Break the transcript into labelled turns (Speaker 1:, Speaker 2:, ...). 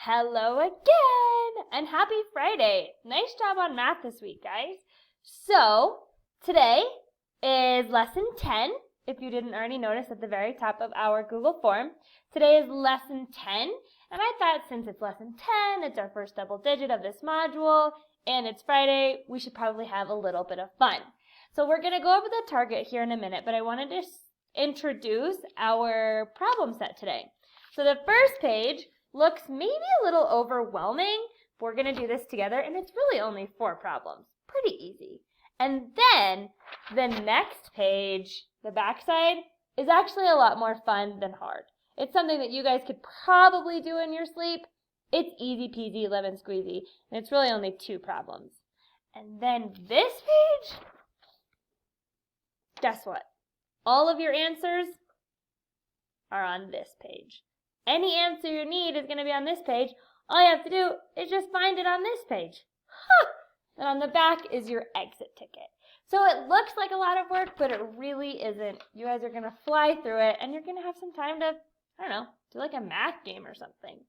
Speaker 1: Hello again, and happy Friday. Nice job on math this week, guys. So, today is lesson 10, if you didn't already notice at the very top of our Google form. Today is lesson 10, and I thought since it's lesson 10, it's our first double digit of this module, and it's Friday, we should probably have a little bit of fun. So we're going to go over the target here in a minute, but I wanted to introduce our problem set today. So the first page looks maybe a little overwhelming. We're going to do this together, and it's really only 4 problems. Pretty easy. And then the next page, the backside, is actually a lot more fun than hard. It's something that you guys could probably do in your sleep. It's easy peasy, lemon squeezy, and it's really only 2 problems. And then this page, guess what? All of your answers are on this page. Any answer you need is going to be on this page. All you have to do is just find it on this page. And on the back is your exit ticket. So it looks like a lot of work, but it really isn't. You guys are going to fly through it, and you're going to have some time to, I don't know, do like a math game or something.